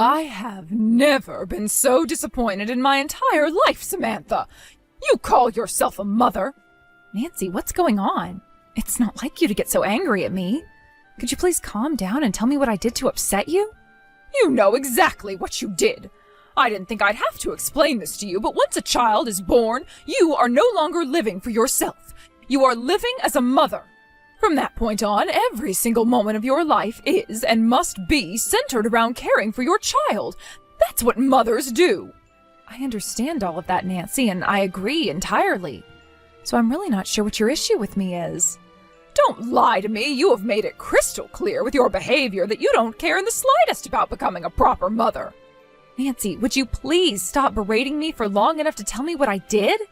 I have never been so disappointed in my entire life, Samantha. You call yourself a mother? Nancy, what's going on? It's not like you to get so angry at me. Could you please calm down and tell me what I did to upset you? You know exactly what you did. I didn't think I'd have to explain this to you, but once a child is born, you are no longer living for yourself. You are living as a mother. From that point on, every single moment of your life is and must be centered around caring for your child. That's what mothers do. I understand all of that, Nancy, and I agree entirely. So I'm really not sure what your issue with me is. Don't lie to me. You have made it crystal clear with your behavior that you don't care in the slightest about becoming a proper mother. Nancy, would you please stop berating me for long enough to tell me what I did?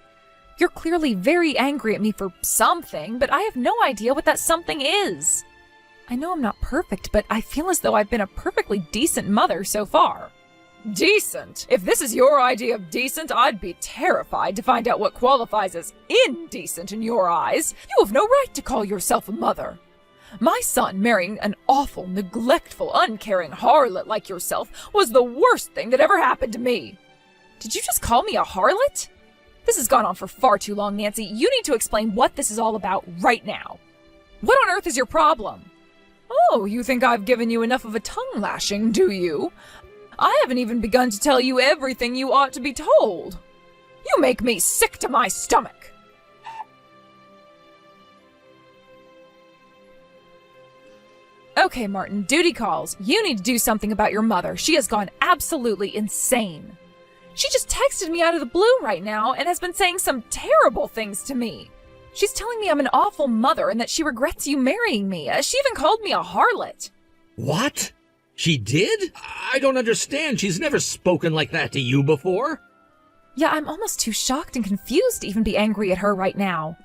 You're clearly very angry at me for something, but I have no idea what that something is. I know I'm not perfect, but I feel as though I've been a perfectly decent mother so far. Decent? If this is your idea of decent, I'd be terrified to find out what qualifies as indecent in your eyes. You have no right to call yourself a mother. My son marrying an awful, neglectful, uncaring harlot like yourself was the worst thing that ever happened to me. Did you just call me a harlot? This has gone on for far too long, Nancy. You need to explain what this is all about right now. What on earth is your problem? Oh, you think I've given you enough of a tongue lashing, do you? I haven't even begun to tell you everything you ought to be told. You make me sick to my stomach. Okay, Martin, duty calls. You need to do something about your mother. She has gone absolutely insane. She just texted me out of the blue right now and has been saying some terrible things to me. She's telling me I'm an awful mother and that she regrets you marrying me. She even called me a harlot. What? She did? I don't understand. She's never spoken like that to you before. Yeah, I'm almost too shocked and confused to even be angry at her right now.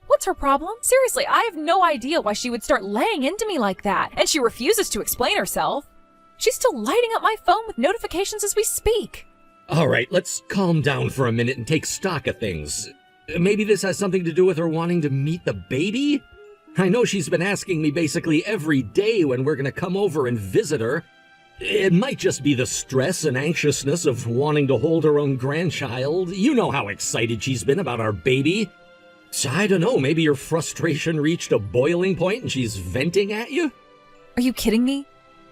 What's her problem? Seriously, I have no idea why she would start laying into me like that, and she refuses to explain herself. She's still lighting up my phone with notifications as we speak. All right, let's calm down for a minute and take stock of things. Maybe this has something to do with her wanting to meet the baby? I know she's been asking me basically every day when we're going to come over and visit her. It might just be the stress and anxiousness of wanting to hold her own grandchild. You know how excited she's been about our baby. So I don't know, maybe your frustration reached a boiling point and she's venting at you? Are you kidding me?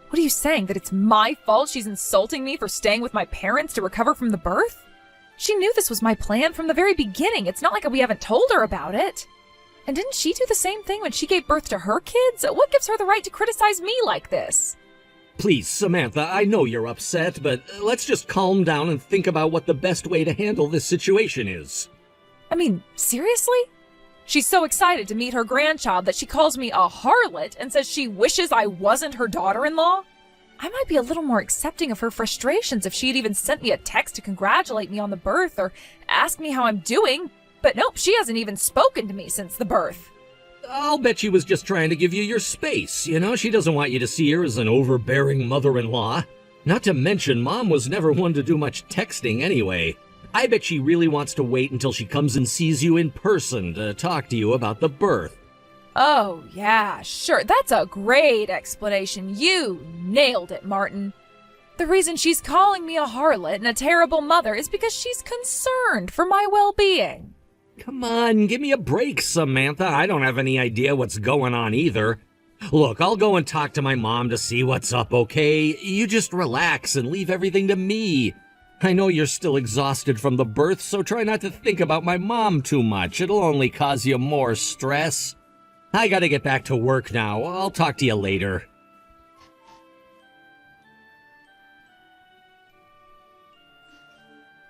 What are you saying, that it's my fault she's insulting me for staying with my parents to recover from the birth? She knew this was my plan from the very beginning. It's not like we haven't told her about it. And didn't she do the same thing when she gave birth to her kids? What gives her the right to criticize me like this? Please, Samantha, I know you're upset, but let's just calm down and think about what the best way to handle this situation is. I mean, seriously? She's so excited to meet her grandchild that she calls me a harlot and says she wishes I wasn't her daughter-in-law? I might be a little more accepting of her frustrations if she'd even sent me a text to congratulate me on the birth or ask me how I'm doing, but nope, she hasn't even spoken to me since the birth. I'll bet she was just trying to give you your space, you know? She doesn't want you to see her as an overbearing mother-in-law. Not to mention, Mom was never one to do much texting anyway. I bet she really wants to wait until she comes and sees you in person to talk to you about the birth. Oh, yeah, sure. That's a great explanation. You nailed it, Martin. The reason she's calling me a harlot and a terrible mother is because she's concerned for my well-being. Come on, give me a break, Samantha. I don't have any idea what's going on either. Look, I'll go and talk to my mom to see what's up, okay? You just relax and leave everything to me. I know you're still exhausted from the birth, so try not to think about my mom too much. It'll only cause you more stress. I gotta get back to work now. I'll talk to you later.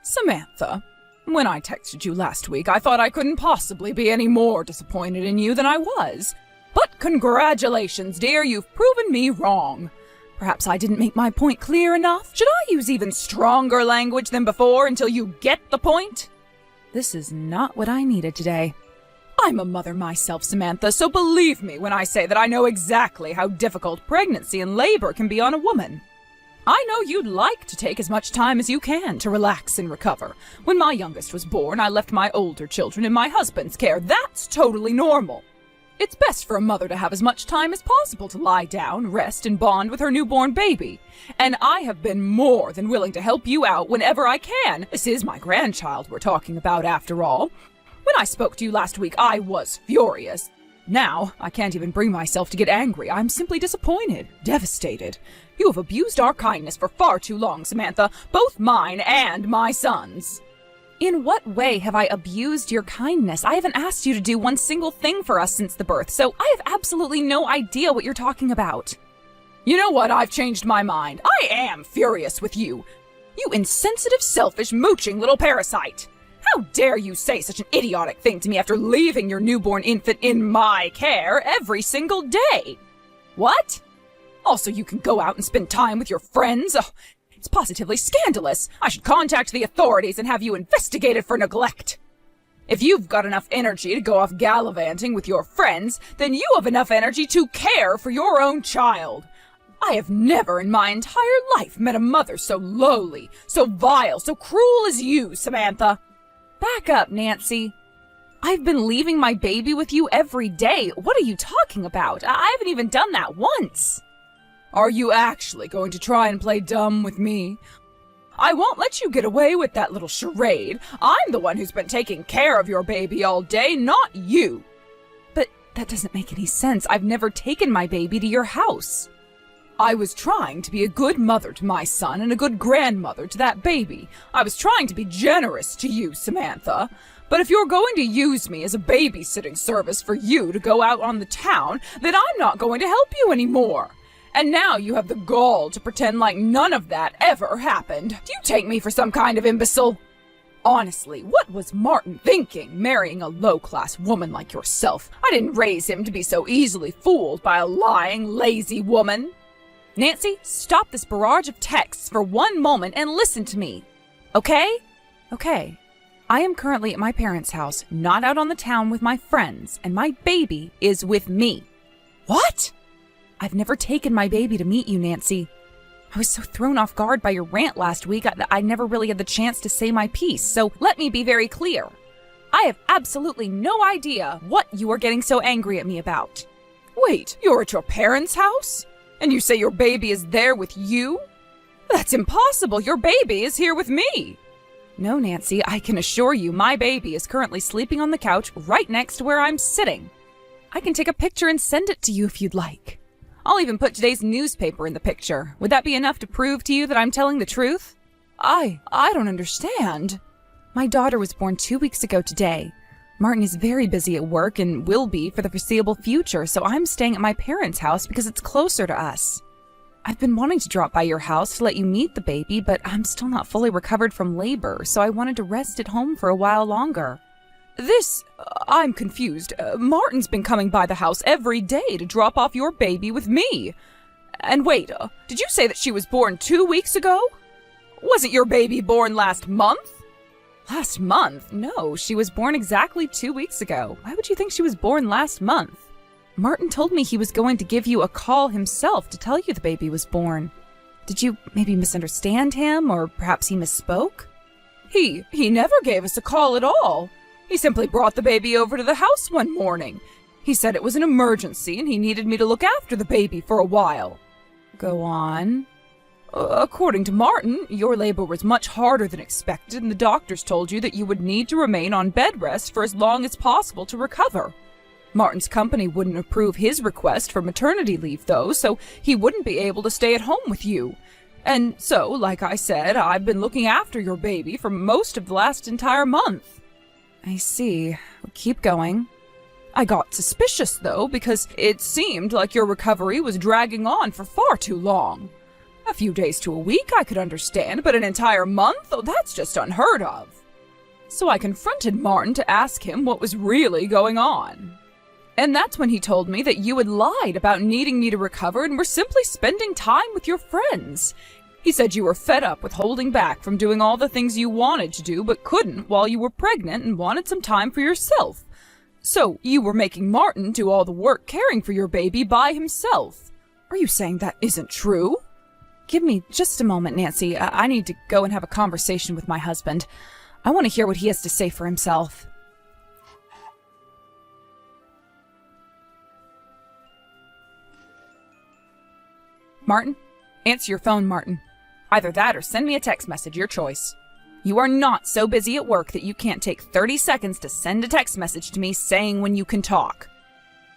Samantha, when I texted you last week, I thought I couldn't possibly be any more disappointed in you than I was. But congratulations, dear, you've proven me wrong. Perhaps I didn't make my point clear enough. Should I use even stronger language than before until you get the point? This is not what I needed today. I'm a mother myself, Samantha, so believe me when I say that I know exactly how difficult pregnancy and labor can be on a woman. I know you'd like to take as much time as you can to relax and recover. When my youngest was born, I left my older children in my husband's care. That's totally normal. It's best for a mother to have as much time as possible to lie down, rest, and bond with her newborn baby. And I have been more than willing to help you out whenever I can. This is my grandchild we're talking about, after all. When I spoke to you last week, I was furious. Now, I can't even bring myself to get angry. I'm simply disappointed, devastated. You have abused our kindness for far too long, Samantha, both mine and my son's. In what way have I abused your kindness? I haven't asked you to do one single thing for us since the birth, so I have absolutely no idea what you're talking about. You know what? I've changed my mind. I am furious with you. You insensitive, selfish, mooching little parasite. How dare you say such an idiotic thing to me after leaving your newborn infant in my care every single day? What? Also, you can go out and spend time with your friends? Oh, it's positively scandalous. I should contact the authorities and have you investigated for neglect. If you've got enough energy to go off gallivanting with your friends, then you have enough energy to care for your own child. I have never in my entire life met a mother so lowly, so vile, so cruel as you, Samantha. Back up, Nancy. I've been leaving my baby with you every day. What are you talking about? I haven't even done that once. Are you actually going to try and play dumb with me? I won't let you get away with that little charade. I'm the one who's been taking care of your baby all day, not you. But that doesn't make any sense. I've never taken my baby to your house. I was trying to be a good mother to my son and a good grandmother to that baby. I was trying to be generous to you, Samantha. But if you're going to use me as a babysitting service for you to go out on the town, then I'm not going to help you anymore. And now you have the gall to pretend like none of that ever happened. Do you take me for some kind of imbecile? Honestly, what was Martin thinking, marrying a low-class woman like yourself? I didn't raise him to be so easily fooled by a lying, lazy woman. Nancy, stop this barrage of texts for one moment and listen to me. Okay? Okay. I am currently at my parents' house, not out on the town with my friends, and my baby is with me. What? I've never taken my baby to meet you, Nancy. I was so thrown off guard by your rant last week, I never really had the chance to say my piece, so let me be very clear. I have absolutely no idea what you are getting so angry at me about. Wait, you're at your parents' house? And you say your baby is there with you? That's impossible. Your baby is here with me. No, Nancy, I can assure you my baby is currently sleeping on the couch right next to where I'm sitting. I can take a picture and send it to you if you'd like. I'll even put today's newspaper in the picture. Would that be enough to prove to you that I'm telling the truth? I don't understand. My daughter was born 2 weeks ago today. Martin is very busy at work and will be for the foreseeable future, so I'm staying at my parents' house because it's closer to us. I've been wanting to drop by your house to let you meet the baby, but I'm still not fully recovered from labor, so I wanted to rest at home for a while longer. I'm confused. Martin's been coming by the house every day to drop off your baby with me. And wait, did you say that she was born 2 weeks ago? Wasn't your baby born last month? Last month? No, she was born exactly 2 weeks ago. Why would you think she was born last month? Martin told me he was going to give you a call himself to tell you the baby was born. Did you maybe misunderstand him, or perhaps he misspoke? He never gave us a call at all. He simply brought the baby over to the house one morning. He said it was an emergency and he needed me to look after the baby for a while. Go on. According to Martin, your labor was much harder than expected, and the doctors told you that you would need to remain on bed rest for as long as possible to recover. Martin's company wouldn't approve his request for maternity leave, though, so he wouldn't be able to stay at home with you. And so, like I said, I've been looking after your baby for most of the last entire month. I see. Keep going. I got suspicious, though, because it seemed like your recovery was dragging on for far too long. A few days to a week I could understand, but an entire month? Oh, that's just unheard of. So I confronted Martin to ask him what was really going on. And that's when he told me that you had lied about needing me to recover and were simply spending time with your friends. He said you were fed up with holding back from doing all the things you wanted to do but couldn't while you were pregnant and wanted some time for yourself. So you were making Martin do all the work caring for your baby by himself. Are you saying that isn't true? Give me just a moment, Nancy. I need to go and have a conversation with my husband. I want to hear what he has to say for himself. Martin, answer your phone, Martin. Either that or send me a text message, your choice. You are not so busy at work that you can't take 30 seconds to send a text message to me saying when you can talk.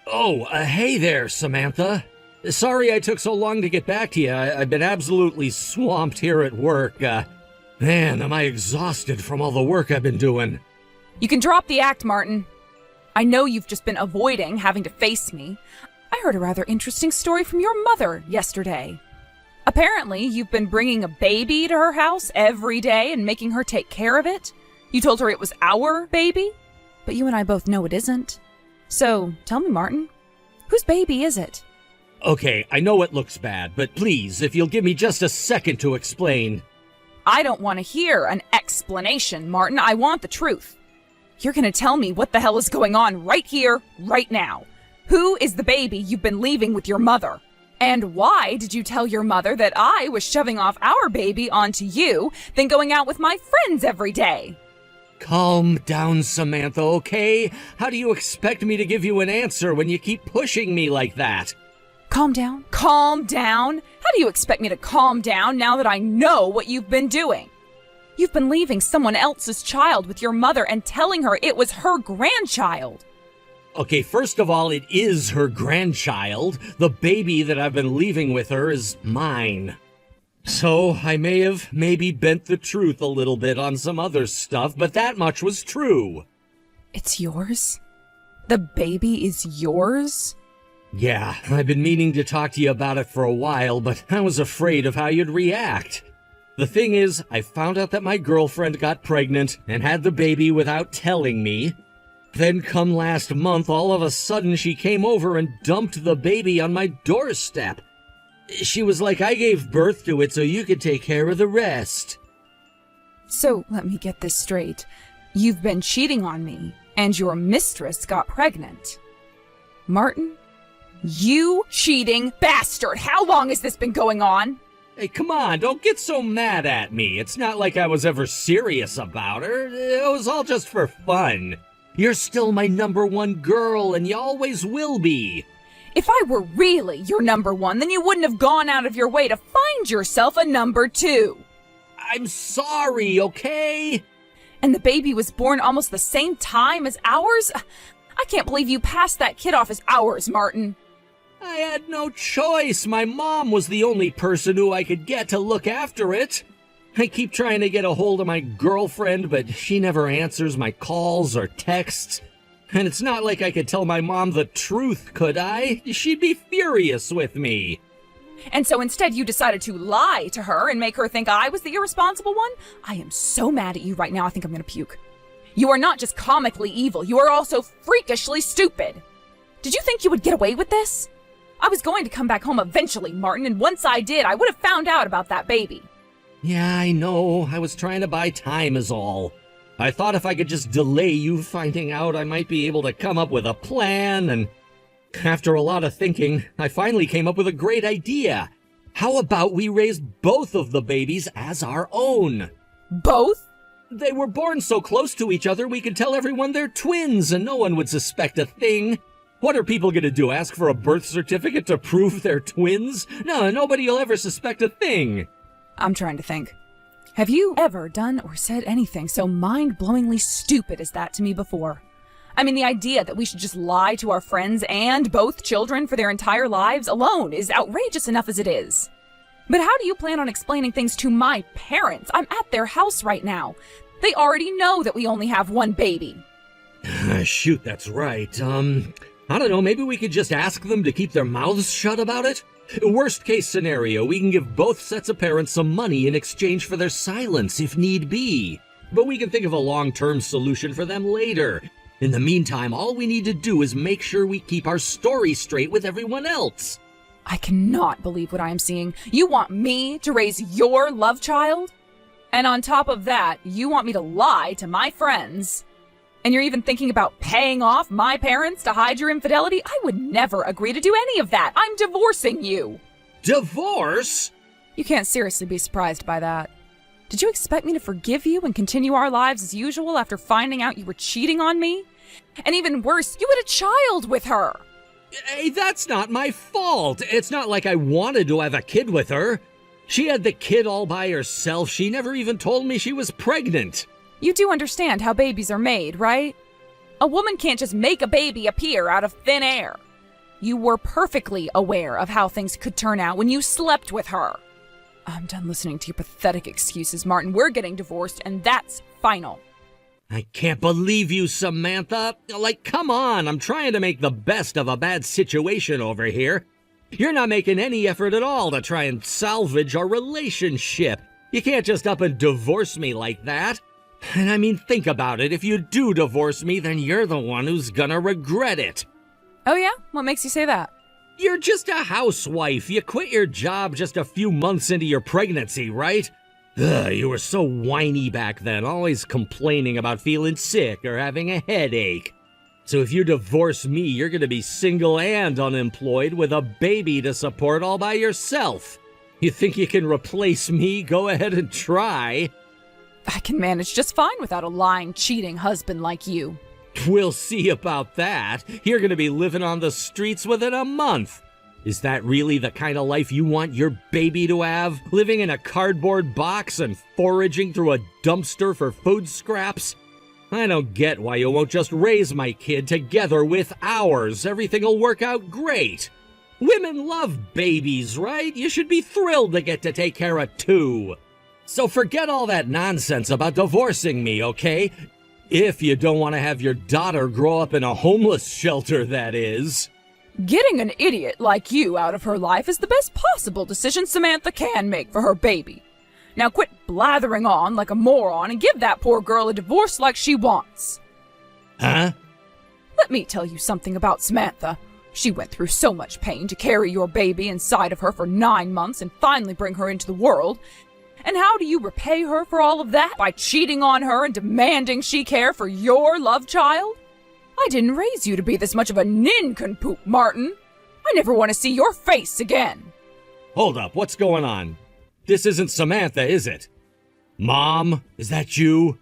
Oh, hey there, Samantha. Sorry I took so long to get back to you. I've been absolutely swamped here at work. Man, am I exhausted from all the work I've been doing. You can drop the act, Martin. I know you've just been avoiding having to face me. I heard a rather interesting story from your mother yesterday. Apparently, you've been bringing a baby to her house every day and making her take care of it. You told her it was our baby, but you and I both know it isn't. So, tell me, Martin, whose baby is it? Okay, I know it looks bad, but please, if you'll give me just a second to explain. I don't want to hear an explanation, Martin. I want the truth. You're going to tell me what the hell is going on right here, right now. Who is the baby you've been leaving with your mother? And why did you tell your mother that I was shoving off our baby onto you, then going out with my friends every day? Calm down, Samantha, okay? How do you expect me to give you an answer when you keep pushing me like that? Calm down? Calm down? How do you expect me to calm down now that I know what you've been doing? You've been leaving someone else's child with your mother and telling her it was her grandchild. Okay, first of all, it is her grandchild. The baby that I've been leaving with her is mine. So I may have maybe bent the truth a little bit on some other stuff, but that much was true. It's yours? The baby is yours? Yeah, I've been meaning to talk to you about it for a while, but I was afraid of how you'd react. The thing is, I found out that my girlfriend got pregnant and had the baby without telling me. Then come last month, all of a sudden she came over and dumped the baby on my doorstep. She was like, I gave birth to it so you could take care of the rest. So, let me get this straight. You've been cheating on me, and your mistress got pregnant. Martin, you cheating bastard! How long has this been going on? Hey, come on, don't get so mad at me. It's not like I was ever serious about her. It was all just for fun. You're still my number one girl, and you always will be. If I were really your number one, then you wouldn't have gone out of your way to find yourself a number two. I'm sorry, okay? And the baby was born almost the same time as ours? I can't believe you passed that kid off as ours, Martin. I had no choice. My mom was the only person who I could get to look after it. I keep trying to get a hold of my girlfriend, but she never answers my calls or texts. And it's not like I could tell my mom the truth, could I? She'd be furious with me. And so instead you decided to lie to her and make her think I was the irresponsible one? I am so mad at you right now, I think I'm gonna puke. You are not just comically evil, you are also freakishly stupid. Did you think you would get away with this? I was going to come back home eventually, Martin, and once I did, I would have found out about that baby. Yeah, I know. I was trying to buy time is all. I thought if I could just delay you finding out, I might be able to come up with a plan, and after a lot of thinking, I finally came up with a great idea. How about we raise both of the babies as our own? Both? They were born so close to each other we could tell everyone they're twins and no one would suspect a thing. What are people gonna do, ask for a birth certificate to prove they're twins? No, nobody will ever suspect a thing. I'm trying to think. Have you ever done or said anything so mind-blowingly stupid as that to me before? I mean, the idea that we should just lie to our friends and both children for their entire lives alone is outrageous enough as it is. But how do you plan on explaining things to my parents? I'm at their house right now. They already know that we only have one baby. Shoot, that's right. I don't know, maybe we could just ask them to keep their mouths shut about it? Worst case scenario, we can give both sets of parents some money in exchange for their silence if need be. But we can think of a long-term solution for them later. In the meantime, all we need to do is make sure we keep our story straight with everyone else. I cannot believe what I am seeing. You want me to raise your love child? And on top of that, you want me to lie to my friends? And you're even thinking about paying off my parents to hide your infidelity? I would never agree to do any of that. I'm divorcing you. Divorce? You can't seriously be surprised by that. Did you expect me to forgive you and continue our lives as usual after finding out you were cheating on me? And even worse, you had a child with her. Hey, that's not my fault. It's not like I wanted to have a kid with her. She had the kid all by herself. She never even told me she was pregnant. You do understand how babies are made, right? A woman can't just make a baby appear out of thin air. You were perfectly aware of how things could turn out when you slept with her. I'm done listening to your pathetic excuses, Martin. We're getting divorced, and that's final. I can't believe you, Samantha. Like, come on, I'm trying to make the best of a bad situation over here. You're not making any effort at all to try and salvage our relationship. You can't just up and divorce me like that. And I mean, think about it. If you do divorce me, then you're the one who's gonna regret it. Oh yeah? What makes you say that? You're just a housewife. You quit your job just a few months into your pregnancy, right? Ugh, you were so whiny back then, always complaining about feeling sick or having a headache. So if you divorce me, you're gonna be single and unemployed with a baby to support all by yourself. You think you can replace me? Go ahead and try. I can manage just fine without a lying, cheating husband like you. We'll see about that. You're gonna be living on the streets within a month. Is that really the kind of life you want your baby to have? Living in a cardboard box and foraging through a dumpster for food scraps? I don't get why you won't just raise my kid together with ours. Everything'll work out great. Women love babies, right? You should be thrilled to get to take care of two. So forget all that nonsense about divorcing me, okay? If you don't want to have your daughter grow up in a homeless shelter, that is. Getting an idiot like you out of her life is the best possible decision Samantha can make for her baby. Now quit blathering on like a moron and give that poor girl a divorce like she wants. Huh? Let me tell you something about Samantha. She went through so much pain to carry your baby inside of her for 9 months and finally bring her into the world. And how do you repay her for all of that? By cheating on her and demanding she care for your love child? I didn't raise you to be this much of a nincompoop, Martin. I never want to see your face again. Hold up, what's going on? This isn't Samantha, is it? Mom, is that you?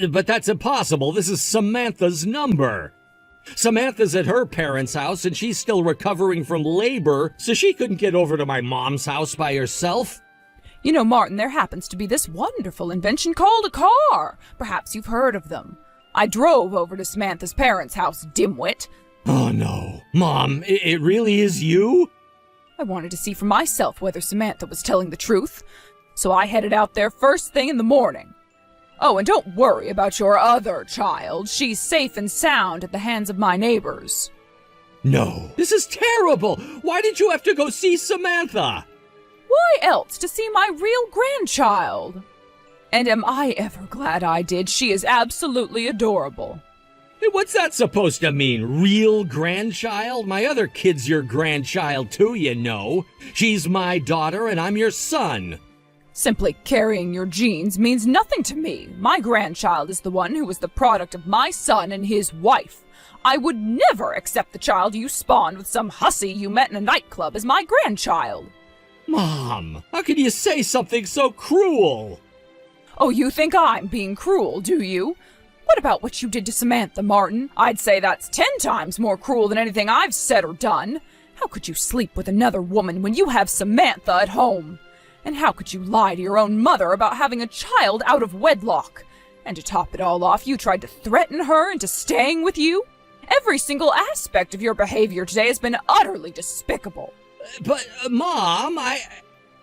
But that's impossible. This is Samantha's number. Samantha's at her parents' house and she's still recovering from labor, so she couldn't get over to my mom's house by herself. You know, Martin, there happens to be this wonderful invention called a car. Perhaps you've heard of them. I drove over to Samantha's parents' house, dimwit. Oh no. Mom, it really is you? I wanted to see for myself whether Samantha was telling the truth, so I headed out there first thing in the morning. Oh, and don't worry about your other child. She's safe and sound at the hands of my neighbors. No. This is terrible. Why did you have to go see Samantha? Why else to see my real grandchild? And am I ever glad I did? She is absolutely adorable. What's that supposed to mean? Real grandchild? My other kid's your grandchild too, you know. She's my daughter and I'm your son. Simply carrying your genes means nothing to me. My grandchild is the one who was the product of my son and his wife. I would never accept the child you spawned with some hussy you met in a nightclub as my grandchild. Mom, how can you say something so cruel? Oh, you think I'm being cruel, do you? What about what you did to Samantha, Martin? I'd say that's 10 times more cruel than anything I've said or done. How could you sleep with another woman when you have Samantha at home? And how could you lie to your own mother about having a child out of wedlock? And to top it all off, you tried to threaten her into staying with you? Every single aspect of your behavior today has been utterly despicable. But, Mom,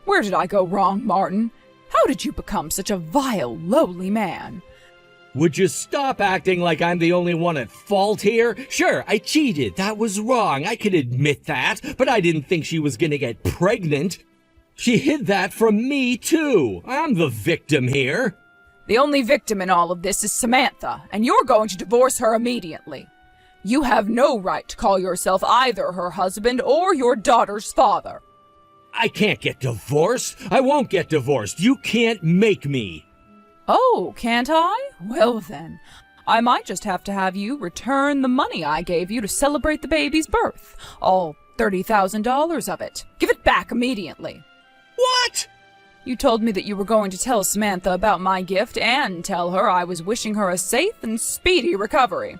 Where did I go wrong, Martin? How did you become such a vile, lowly man? Would you stop acting like I'm the only one at fault here? Sure, I cheated. That was wrong. I can admit that. But I didn't think she was gonna get pregnant. She hid that from me, too. I'm the victim here. The only victim in all of this is Samantha, and you're going to divorce her immediately. You have no right to call yourself either her husband or your daughter's father. I can't get divorced. I won't get divorced. You can't make me. Oh, can't I? Well then, I might just have to have you return the money I gave you to celebrate the baby's birth. All $30,000 of it. Give it back immediately. What? You told me that you were going to tell Samantha about my gift and tell her I was wishing her a safe and speedy recovery.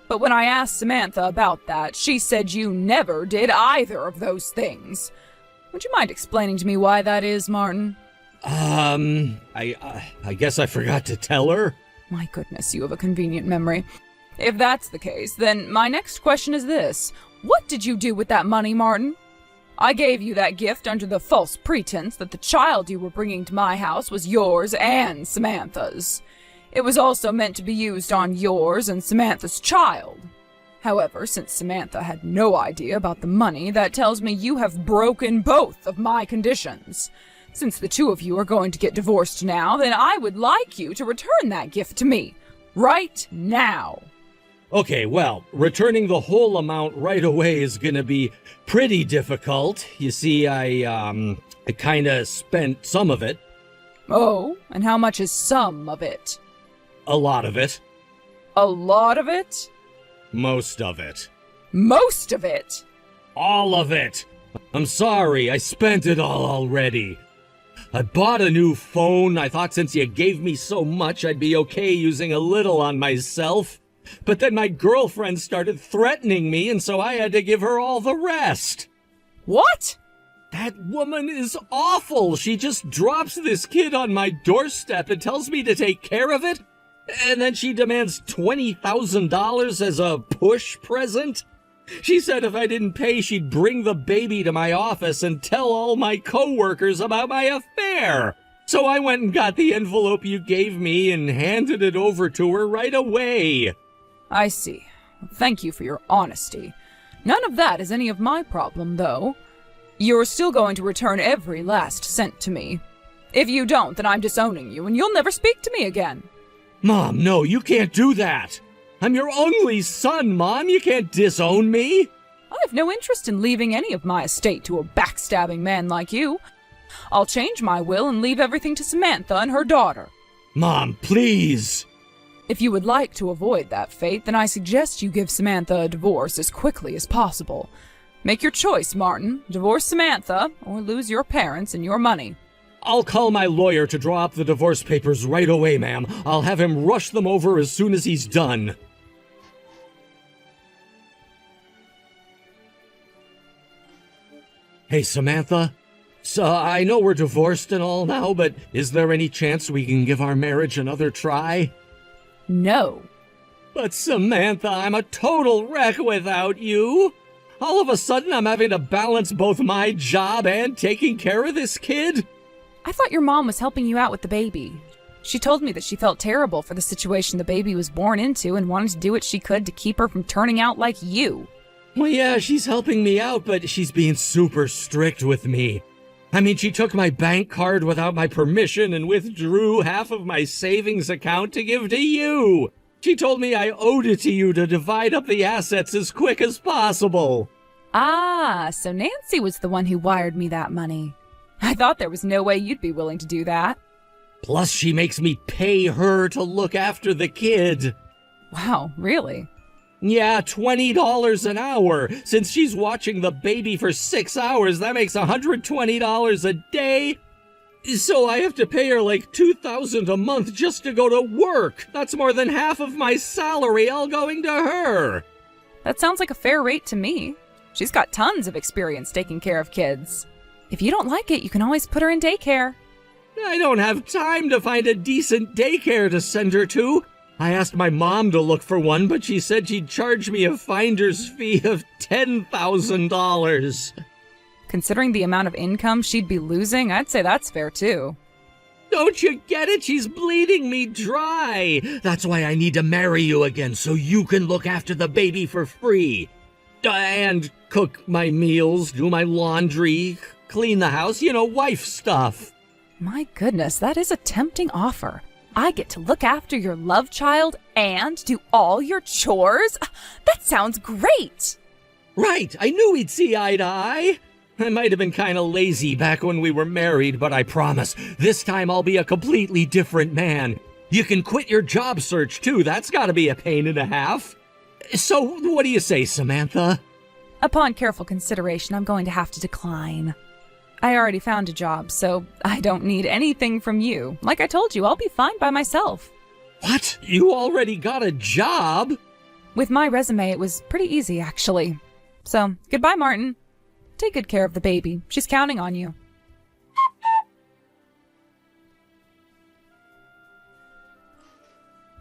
But when I asked Samantha about that, she said you never did either of those things. Would you mind explaining to me why that is, Martin? I guess I forgot to tell her. My goodness, you have a convenient memory. If that's the case, then my next question is this. What did you do with that money, Martin? I gave you that gift under the false pretense that the child you were bringing to my house was yours and Samantha's. It was also meant to be used on yours and Samantha's child. However, since Samantha had no idea about the money, that tells me you have broken both of my conditions. Since the two of you are going to get divorced now, then I would like you to return that gift to me. Right now. Okay, well, returning the whole amount right away is gonna be pretty difficult. You see, I kinda spent some of it. Oh, and how much is some of it? A lot of it. A lot of it? Most of it. Most of it? All of it! I'm sorry, I spent it all already. I bought a new phone. I thought since you gave me so much, I'd be okay using a little on myself. But then my girlfriend started threatening me, and so I had to give her all the rest. What? That woman is awful. She just drops this kid on my doorstep and tells me to take care of it. And then she demands $20,000 as a push present. She said if I didn't pay, she'd bring the baby to my office and tell all my coworkers about my affair. So I went and got the envelope you gave me and handed it over to her right away. I see. Thank you for your honesty. None of that is any of my problem, though. You're still going to return every last cent to me. If you don't, then I'm disowning you, and you'll never speak to me again. Mom, no, you can't do that. I'm your only son, Mom. You can't disown me. I have no interest in leaving any of my estate to a backstabbing man like you. I'll change my will and leave everything to Samantha and her daughter. Mom, please. If you would like to avoid that fate, then I suggest you give Samantha a divorce as quickly as possible. Make your choice, Martin. Divorce Samantha, or lose your parents and your money. I'll call my lawyer to draw up the divorce papers right away, ma'am. I'll have him rush them over as soon as he's done. Hey, Samantha. So, I know we're divorced and all now, but is there any chance we can give our marriage another try? No. But Samantha, I'm a total wreck without you. All of a sudden, I'm having to balance both my job and taking care of this kid. I thought your mom was helping you out with the baby. She told me that she felt terrible for the situation the baby was born into and wanted to do what she could to keep her from turning out like you. Well, yeah, she's helping me out, but she's being super strict with me. I mean, she took my bank card without my permission and withdrew half of my savings account to give to you. She told me I owed it to you to divide up the assets as quick as possible. Ah, so Nancy was the one who wired me that money. I thought there was no way you'd be willing to do that. Plus, she makes me pay her to look after the kid. Wow, really? Yeah, $20 an hour. Since she's watching the baby for 6 hours, that makes $120 a day. So I have to pay her like $2,000 a month just to go to work. That's more than half of my salary all going to her. That sounds like a fair rate to me. She's got tons of experience taking care of kids. If you don't like it, you can always put her in daycare. I don't have time to find a decent daycare to send her to. I asked my mom to look for one, but she said she'd charge me a finder's fee of $10,000. Considering the amount of income she'd be losing, I'd say that's fair too. Don't you get it? She's bleeding me dry. That's why I need to marry you again, so you can look after the baby for free. And cook my meals, do my laundry, clean the house, wife stuff. My goodness, that is a tempting offer. I get to look after your love child and do all your chores? That sounds great! Right, I knew we'd see eye to eye. I might have been kind of lazy back when we were married, but I promise, this time I'll be a completely different man. You can quit your job search too, that's gotta be a pain and a half. So, what do you say, Samantha? Upon careful consideration, I'm going to have to decline. I already found a job, so I don't need anything from you. Like I told you, I'll be fine by myself. What? You already got a job? With my resume, it was pretty easy, actually. So, goodbye, Martin. Take good care of the baby. She's counting on you.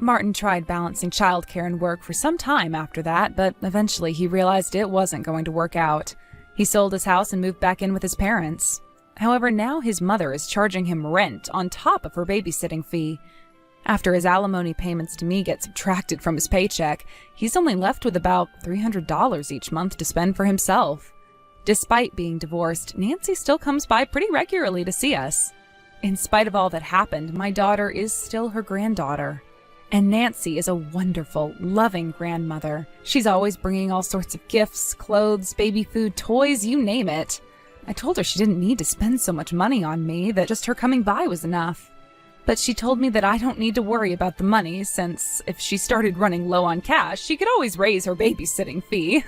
Martin tried balancing childcare and work for some time after that, but eventually he realized it wasn't going to work out. He sold his house and moved back in with his parents. However, now his mother is charging him rent on top of her babysitting fee. After his alimony payments to me get subtracted from his paycheck, he's only left with about $300 each month to spend for himself. Despite being divorced, Nancy still comes by pretty regularly to see us. In spite of all that happened, my daughter is still her granddaughter. And Nancy is a wonderful, loving grandmother. She's always bringing all sorts of gifts, clothes, baby food, toys, you name it. I told her she didn't need to spend so much money on me, that just her coming by was enough. But she told me that I don't need to worry about the money, since if she started running low on cash, she could always raise her babysitting fee.